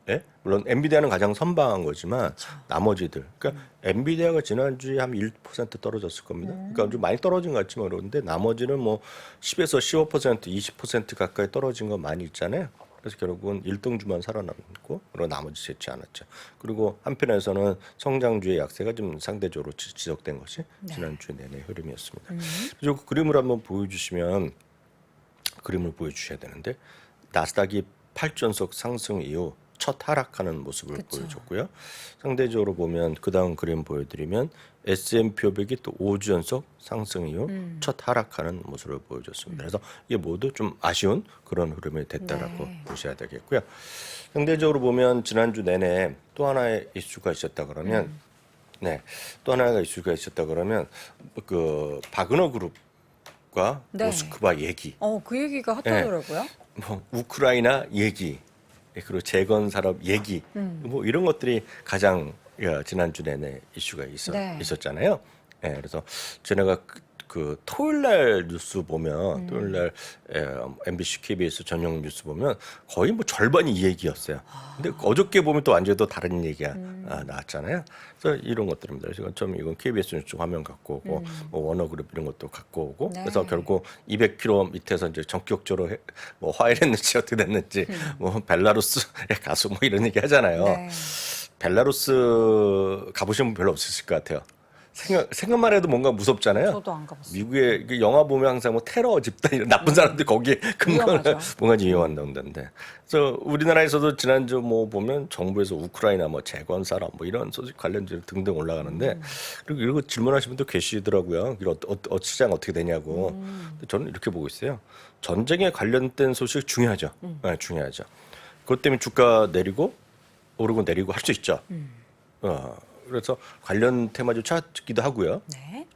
예? 물론 엔비디아는 가장 선방한 거지만 나머지들, 그러니까 엔비디아가 지난주에 한 1% 떨어졌을 겁니다. 그러니까 좀 많이 떨어진 것 같지만 그런데 나머지는 뭐 10에서 15%, 20% 가까이 떨어진 거 많이 있잖아요. 그래서 결국은 1등주만 살아남고 그리고 나머지 좋지 않았죠. 그리고 한편에서는 성장주의 약세가 좀 상대적으로 지속된 것이 지난주 내내 흐름이었습니다. 그리고 그 그림을 한번 보여주시면 그림을 보여주셔야 되는데 나스닥이 8전속 상승 이후 첫 하락하는 모습을 보여줬고요. 상대적으로 보면 그 다음 그림 보여드리면 S&P 500이 또 5주 연속 상승 이후 첫 하락하는 모습을 보여줬습니다. 그래서 이게 모두 좀 아쉬운 그런 흐름이 됐다라고 보셔야 되겠고요. 상대적으로 보면 지난주 내내 또 하나의 이슈가 있었다 그러면 또 하나가 이슈가 있었다 그러면 그 바그너 그룹과 모스크바 얘기. 그 얘기가 핫하더라고요. 뭐 우크라이나 얘기 그리고 재건 산업 얘기 뭐 이런 것들이 가장 지난주 내내 이슈가 있었잖아요. 그래서 제가 그 토요일 날 뉴스 보면 토요일 날 MBC, KBS 전용 뉴스 보면 거의 뭐 절반이 이 얘기였어요. 근데 어저께 보면 또 완전히 또 다른 얘기가 나왔잖아요. 그래서 이런 것들입니다. 그래서 좀 이건 KBS 뉴스 화면 갖고 오고 뭐 워너그룹 이런 것도 갖고 오고 그래서 결국 200km 밑에서 이제 전격적으로 뭐 화해했는지 어떻게 됐는지 뭐 벨라루스의 가수 뭐 이런 얘기 하잖아요. 벨라루스 가보신 분 별로 없으실 것 같아요. 생각만 해도 뭔가 무섭잖아요. 저도 안 가봤어요. 미국의 영화 보면 항상 뭐 테러 집단 이런 나쁜 사람들이 거기에 근거를 뭔가 위험한다는데. 그래서 우리나라에서도 지난주 뭐 보면 정부에서 우크라이나 뭐 재건 산업 뭐 이런 소식 관련주 등등 올라가는데 그리고 이거 질문하시는 분도 계시더라고요. 이거 시장 어떻게 되냐고. 근데 저는 이렇게 보고 있어요. 전쟁에 관련된 소식 중요하죠. 중요하죠. 그것 때문에 주가 내리고 오르고 내리고 할 수 있죠. 그래서 관련 테마주 찾기도 하고요.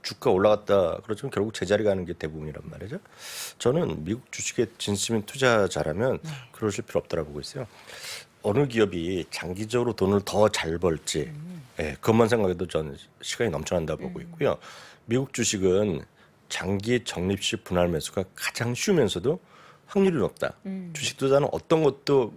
주가 올라갔다 그렇지만 결국 제자리 가는 게 대부분이란 말이죠. 저는 미국 주식에 진심인 투자자라면 그러실 필요 없다고 보고 있어요. 어느 기업이 장기적으로 돈을 더 잘 벌지 그것만 생각해도 저는 시간이 넘쳐난다 보고 있고요. 미국 주식은 장기 적립식 분할 매수가 가장 쉬우면서도 확률이 높다. 주식 투자는 어떤 것도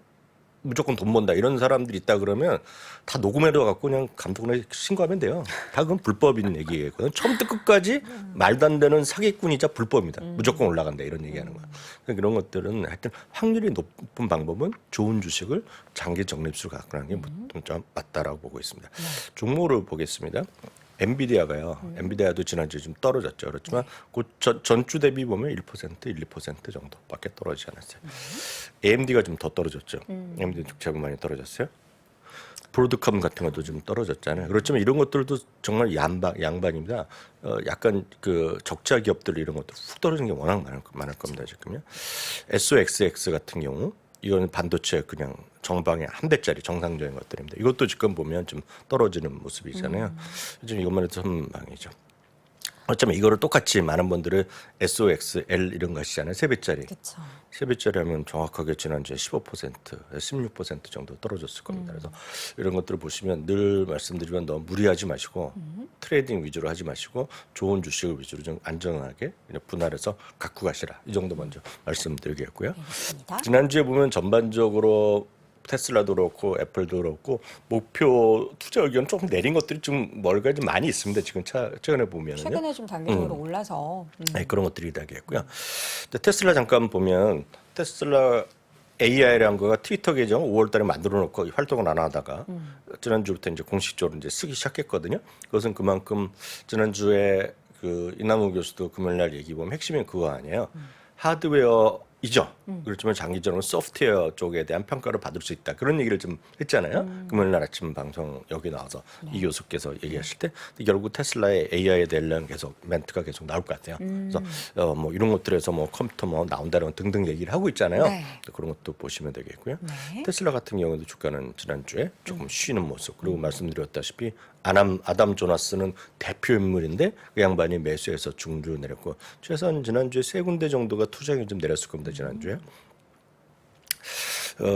무조건 돈 번다 이런 사람들이 있다 그러면 다 녹음해둬 갖고 그냥 감독원에 신고하면 돼요. 다 그건 불법인 얘기거든. 처음부터 끝까지 말도 안 되는 사기꾼이자 불법입니다. 무조건 올라간다 이런 얘기하는 거야. 그러니까 이런 것들은 하여튼 확률이 높은 방법은 좋은 주식을 장기 적립수로 갖고 가는 게 좀 맞다라고 보고 있습니다. 종목으로 보겠습니다. 엔비디아가요. 엔비디아도 지난주에 좀 떨어졌죠. 그렇지만 그 전주 대비 보면 1%, 1, 2% 정도밖에 떨어지지 않았어요. AMD가 좀 더 떨어졌죠. AMD 제법 많이 떨어졌어요. 브로드컴 같은 것도 좀 떨어졌잖아요. 그렇지만 이런 것들도 정말 양반입니다. 약간 그 적자 기업들 이런 것도 훅 떨어진 게 워낙 많을 겁니다. 지금요. SOXX 같은 경우 이거는 반도체 그냥 정방에 한 대짜리 정상적인 것들입니다. 이것도 지금 보면 좀 떨어지는 모습이잖아요. 지금 이것만 해도 선방이죠. 어쩌면 이거를 똑같이 많은 분들은 SOXL 이런 거 하시잖아요. 3배짜리. 그쵸. 3배짜리 하면 정확하게 지난주에 15%, 16% 정도 떨어졌을 겁니다. 그래서 이런 것들을 보시면 늘 말씀드리면 너무 무리하지 마시고 트레이딩 위주로 하지 마시고 좋은 주식을 위주로 좀 안전하게 그냥 분할해서 갖고 가시라. 이 정도 먼저 말씀드리겠고요. 지난주에 보면 전반적으로 테슬라도 그렇고 애플도 그렇고 목표 투자 의견 조금 내린 것들이 좀 뭘까 좀 많이 있습니다. 지금 최근에 보면은요. 최근에 좀 단계적으로 올라서. 네, 그런 것들이 되겠고요. 테슬라 잠깐 보면 테슬라 AI라는 거가 트위터 계정 5월달에 만들어 놓고 활동을 안 하다가 지난주부터 이제 공식적으로 이제 쓰기 시작했거든요. 그것은 그만큼 지난주에 그 이남우 교수도 금요일날 얘기 보면 핵심이 그거 아니에요. 하드웨어이죠. 그렇지만 장기적으로 소프트웨어 쪽에 대한 평가를 받을 수 있다. 그런 얘기를 좀 했잖아요. 금요일날 아침 방송 여기 나와서 이 교수께서 얘기하실 때 결국 테슬라의 AI에 대한 계속 멘트가 계속 나올 것 같아요. 그래서 뭐 이런 것들에서 뭐 컴퓨터 뭐 나온다는 등등 얘기를 하고 있잖아요. 그런 것도 보시면 되겠고요. 테슬라 같은 경우도 주가는 지난주에 조금 쉬는 모습. 그리고 말씀드렸다시피 아담 조나스는 대표 인물인데 그 양반이 매수해서 중주 내렸고 최소한 지난주에 3군데 정도가 투자액이 좀 내렸을 겁니다. 지난주에.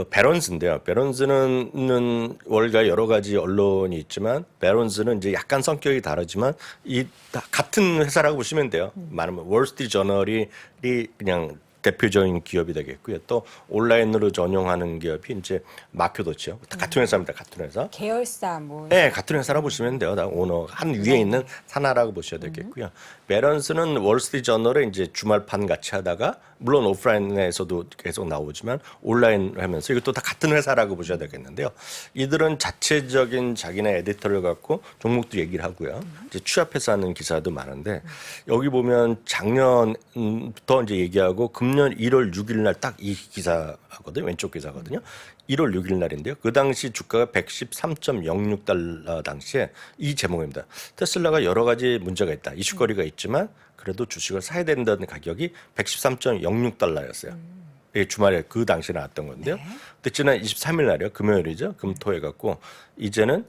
베런스인데요. 베런스는 월가 여러 가지 언론이 있지만 베런스는 이제 약간 성격이 다르지만 이 다 같은 회사라고 보시면 돼요. 말하면 월스트리트 저널이 그냥 대표적인 기업이 되겠고요. 또 온라인으로 전용하는 기업이 이제 마큐도치요. 다 같은 회사입니다. 같은 회사. 계열사 뭐. 네, 같은 회사라고 보시면 돼요. 다 오너 한 위에 있는 산하라고 보셔야 되겠고요. 베런스는 월스트리트 저널에 이제 주말판 같이 하다가 물론 오프라인에서도 계속 나오지만 온라인 하면서 이것도 다 같은 회사라고 보셔야 되겠는데요. 이들은 자체적인 자기네 에디터를 갖고 종목도 얘기를 하고요. 이제 취합해서 하는 기사도 많은데 여기 보면 작년부터 이제 얘기하고 금년 1월 6일 날 딱 이 기사거든요. 왼쪽 기사거든요. 1월 6일 날인데요. 그 당시 주가가 113.06달러 당시에 이 제목입니다. 테슬라가 여러 가지 문제가 있다. 이슈거리가 있지만 그래도 주식을 사야 된다는 가격이 113.06달러였어요. 주말에 그 당시에 나왔던 건데요. 근데 지난 23일 날이요. 금요일이죠. 금토해 갖고 이제는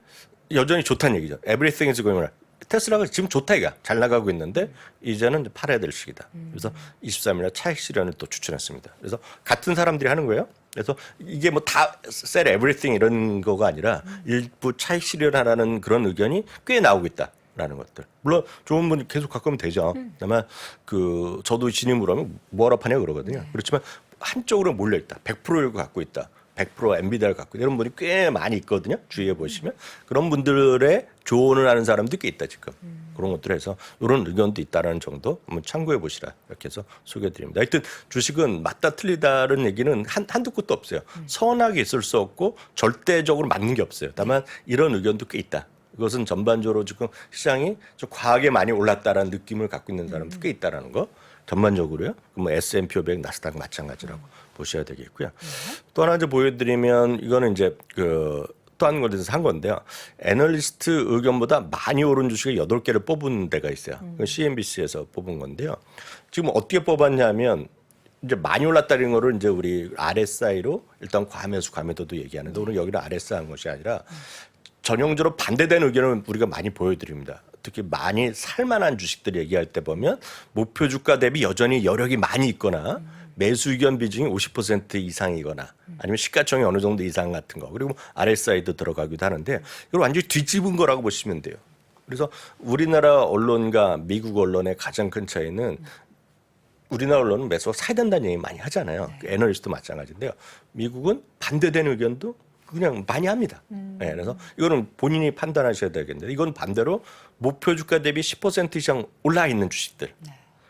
여전히 좋다는 얘기죠. Everything is going well. 테슬라가 지금 좋다 이가 잘 나가고 있는데 이제는 팔아야 될 시기다. 그래서 23일 날 차익 실현을 또 추천했습니다. 그래서 같은 사람들이 하는 거예요. 그래서 이게 뭐 다 sell everything 이런 거가 아니라 일부 차익 실현하라는 그런 의견이 꽤 나오고 있다라는 것들. 물론 좋은 분 계속 갖고 오면 되죠. 다만 그 저도 진입을 하면 뭐하러 파냐 그러거든요. 그렇지만 한쪽으로 몰려 있다. 100%를 갖고 있다. 100% 엔비디아를 갖고 이런 분이 꽤 많이 있거든요. 주위에 보시면 그런 분들의 조언을 하는 사람도 꽤 있다 지금. 그런 것들 해서 이런 의견도 있다라는 정도 한번 참고해 보시라 이렇게 해서 소개해드립니다. 하여튼 주식은 맞다 틀리다는 얘기는 한두 끝도 없어요. 선하게 있을 수 없고 절대적으로 맞는 게 없어요. 다만 이런 의견도 꽤 있다. 이것은 전반적으로 지금 시장이 좀 과하게 많이 올랐다라는 느낌을 갖고 있는 사람도 꽤 있다라는 거. 전반적으로요. 뭐 S&P 500, 나스닥 마찬가지라고 보셔야 되겠고요. 또 하나 이제 보여드리면 이거는 이제 또 한 곳에서 한 건데요. 애널리스트 의견보다 많이 오른 주식을 8개를 뽑은 데가 있어요. CNBC에서 뽑은 건데요. 지금 어떻게 뽑았냐면 이제 많이 올랐다는 거를 이제 우리 RSI로 일단 과매수, 과매도도 얘기하는데 오늘 여기는 RSI 한 것이 아니라 전형적으로 반대되는 의견을 우리가 많이 보여드립니다. 특히 많이 살만한 주식들 얘기할 때 보면 목표 주가 대비 여전히 여력이 많이 있거나 매수 의견 비중이 50% 이상이거나 아니면 시가총이 어느 정도 이상 같은 거 그리고 RSI도 들어가기도 하는데 이걸 완전히 뒤집은 거라고 보시면 돼요. 그래서 우리나라 언론과 미국 언론의 가장 큰 차이는 우리나라 언론은 매수가 사야 된다는 얘기 많이 하잖아요. 애널리스트도 마찬가지인데요. 미국은 반대되는 의견도 그냥 많이 합니다. 네, 그래서 이거는 본인이 판단하셔야 되겠는데 이건 반대로 목표 주가 대비 10% 이상 올라 있는 주식들.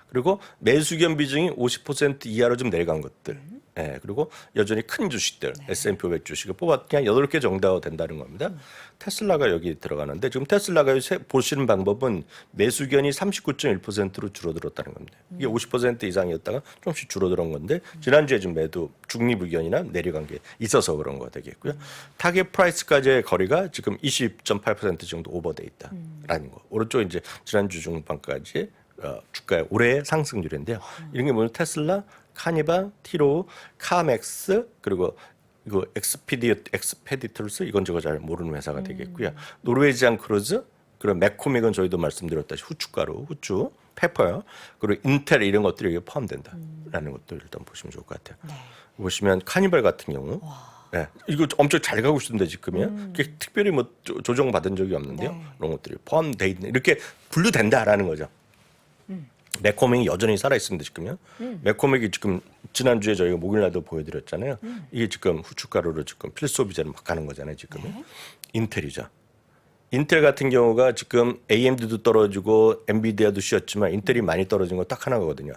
그리고 매수 의견 비중이 50% 이하로 좀 내려간 것들. 네, 그리고 여전히 큰 주식들, S&P 500 주식을 뽑아 그냥 8개 정도 된다는 겁니다. 테슬라가 여기 들어가는데 지금 테슬라가 보시는 방법은 매수 의견이 39.1%로 줄어들었다는 겁니다. 이게 50% 이상이었다가 조금씩 줄어든 건데 지난주에 좀 매도 중립 의견이나 내려간 게 있어서 그런 거 되겠고요. 타겟 프라이스까지의 거리가 지금 20.8% 정도 오버돼 있다라는 거. 오른쪽 이제 지난주 중반까지 주가의 올해의 상승률인데요. 이런 게 뭐냐면 테슬라, 카니발, 티로, 카맥스 그리고 이거 엑스페디터스 이건 제가 잘 모르는 회사가 되겠고요. 노르웨지안 크루즈 그리고 맥코믹은 저희도 말씀드렸다시피 후춧가루, 후추, 페퍼요. 그리고 인텔 이런 것들이 여기 포함된다라는 것도 일단 보시면 좋을 것 같아요. 보시면 카니발 같은 경우 네, 이거 엄청 잘 가고 있는데 지금이요. 특별히 뭐 조정 받은 적이 없는데요. 이런 것들이 포함돼 있는 이렇게 분류된다라는 거죠. 맥코믹이 여전히 살아있습니다 지금요. 맥코믹이 지금 지난주에 저희가 목요일날도 보여드렸잖아요. 이게 지금 후춧가루로 지금 필수소비자를 막 가는 거잖아요 지금요. 인텔이죠. 인텔 같은 경우가 지금 AMD도 떨어지고 엔비디아도 쉬었지만 인텔이 많이 떨어진 건 딱 하나거든요.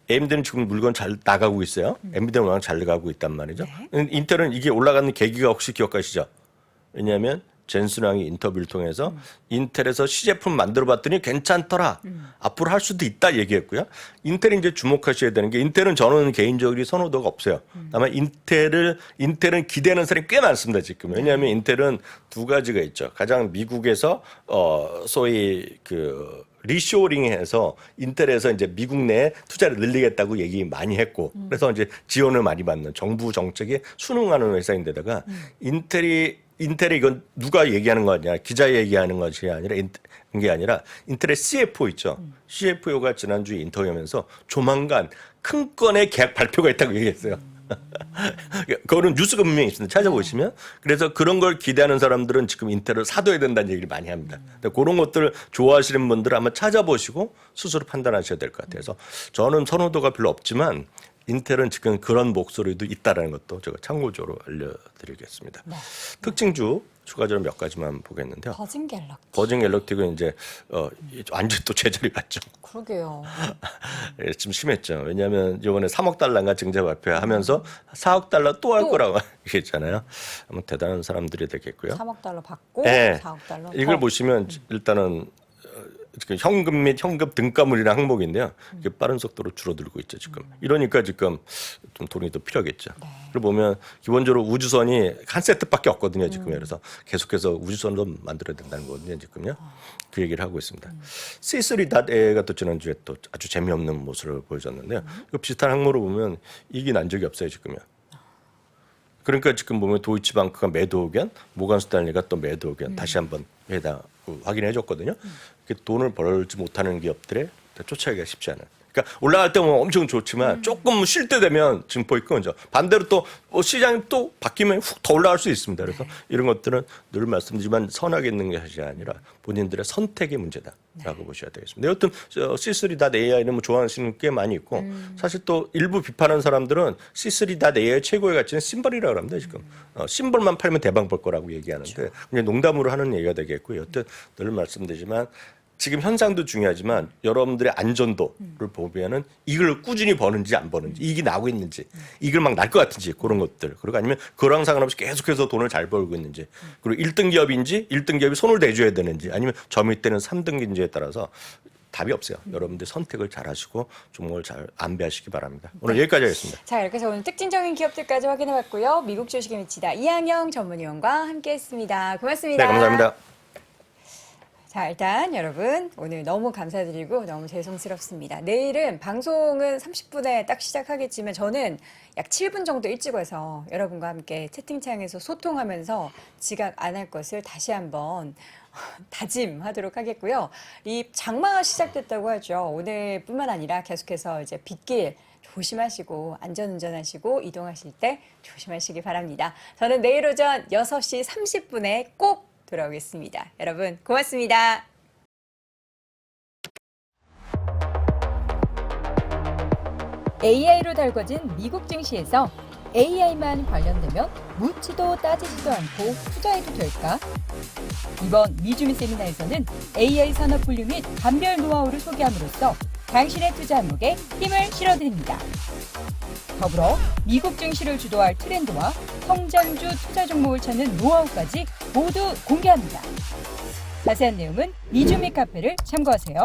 AMD는 지금 물건 잘 나가고 있어요. 엔비디아는 워낙 잘 나가고 있단 말이죠. 인텔은 이게 올라가는 계기가 혹시 기억하시죠? 왜냐하면 젠슨왕이 인터뷰를 통해서 인텔에서 시제품 만들어봤더니 괜찮더라. 앞으로 할 수도 있다 얘기했고요. 인텔이 이제 주목하셔야 되는 게 인텔은 저는 개인적으로 선호도가 없어요. 다만 인텔은 기대하는 사람이 꽤 많습니다 지금. 왜냐하면 인텔은 두 가지가 있죠. 가장 미국에서 소위 그 리쇼링해서 인텔에서 이제 미국 내에 투자를 늘리겠다고 얘기 많이 했고 그래서 이제 지원을 많이 받는 정부 정책에 순응하는 회사인데다가 인텔이 이건 누가 얘기하는 거 아니야? 기자 얘기하는 것이 아니라 게 아니라 인텔의 CFO 있죠. CFO가 지난주에 인터뷰하면서 조만간 큰 건의 계약 발표가 있다고 얘기했어요. 그거는 뉴스가 분명히 있습니다. 찾아보시면. 그래서 그런 걸 기대하는 사람들은 지금 인텔을 사둬야 된다는 얘기를 많이 합니다. 그런 것들을 좋아하시는 분들은 한번 찾아보시고 스스로 판단하셔야 될 것 같아요. 그래서 저는 선호도가 별로 없지만 인텔은 지금 그런 목소리도 있다라는 것도 제가 참고적으로 알려드리겠습니다. 네. 특징주 추가적으로 몇 가지만 보겠는데요. 버진 갤럭시. 버진 갤럭티가 이제 완전 또 제자리 갔죠. 그러게요. 예, 좀 심했죠. 왜냐하면 이번에 3억 달러인가 증자 발표하면서 4억 달러 또 할 거라고 얘기했잖아요. 아마 대단한 사람들이 되겠고요. 3억 달러 받고 네. 4억 달러. 이걸 보시면 일단은 지금 현금 및 현금 등가물이라는 항목인데요. 이게 빠른 속도로 줄어들고 있죠 지금. 이러니까 지금 좀 돈이 더 필요하겠죠. 그리고 보면 기본적으로 우주선이 한 세트밖에 없거든요 지금. 그래서 계속해서 우주선도 만들어야 된다는 거거든요 지금요. 그 얘기를 하고 있습니다. C3.ai가 또 지난주에 또 아주 재미없는 모습을 보여줬는데요. 이거 비슷한 항목으로 보면 이익이 난 적이 없어요 지금요. 그러니까 지금 보면 도이치방크가 매도 의견, 모간스탠리가 또 매도 의견 다시 한번 회다 확인해 줬거든요. 돈을 벌지 못하는 기업들에 쫓아가기가 쉽지 않아요. 그러니까 올라갈 때 보면 엄청 좋지만 조금 쉴 때 되면 증폭이 끊어져. 반대로 또 시장이 또 바뀌면 훅 더 올라갈 수 있습니다. 그래서 이런 것들은 늘 말씀드리지만 선하게 있는 것이 아니라 본인들의 선택의 문제다라고 보셔야 되겠습니다. 여튼 C3.ai는 뭐 좋아하시는 게 많이 있고 사실 또 일부 비판하는 사람들은 C3.ai의 최고의 가치는 심벌이라고 합니다. 지금 심벌만 팔면 대박 볼 거라고 얘기하는데 그냥 농담으로 하는 얘기가 되겠고 여튼 늘 말씀드리지만 지금 현상도 중요하지만 여러분들의 안전도를 보면은 이걸 꾸준히 버는지 안 버는지 이익이 나고 있는지 이걸 막 날 것 같은지 그런 것들 그리고 아니면 그랑 상관없이 계속해서 돈을 잘 벌고 있는지 그리고 1등 기업인지 1등 기업이 손을 대줘야 되는지 아니면 점유때는 3등인지에 따라서 답이 없어요. 여러분들 선택을 잘 하시고 종목을 잘 안배하시기 바랍니다. 오늘 여기까지 하겠습니다. 자, 이렇게 해서 오늘 특징적인 기업들까지 확인해봤고요. 미국 주식에 미치다 이항영 전문위원과 함께했습니다. 고맙습니다. 네, 감사합니다. 자, 일단 여러분 오늘 너무 감사드리고 너무 죄송스럽습니다. 내일은 방송은 30분에 딱 시작하겠지만 저는 약 7분 정도 일찍 와서 여러분과 함께 채팅창에서 소통하면서 지각 안 할 것을 다시 한번 다짐하도록 하겠고요. 이 장마가 시작됐다고 하죠. 오늘뿐만 아니라 계속해서 이제 빗길 조심하시고 안전운전하시고 이동하실 때 조심하시기 바랍니다. 저는 내일 오전 6시 30분에 꼭 돌아오겠습니다. 여러분 고맙습니다. AI로 달궈진 미국 증시에서 AI만 관련되면 묻지도 따지지도 않고 투자해도 될까? 이번 미주미 세미나에서는 AI 산업 분류 및 감별 노하우를 소개함으로써 당신의 투자 항목에 힘을 실어드립니다. 더불어 미국 증시를 주도할 트렌드와 성장주 투자 종목을 찾는 노하우까지 모두 공개합니다. 자세한 내용은 미주미 카페를 참고하세요.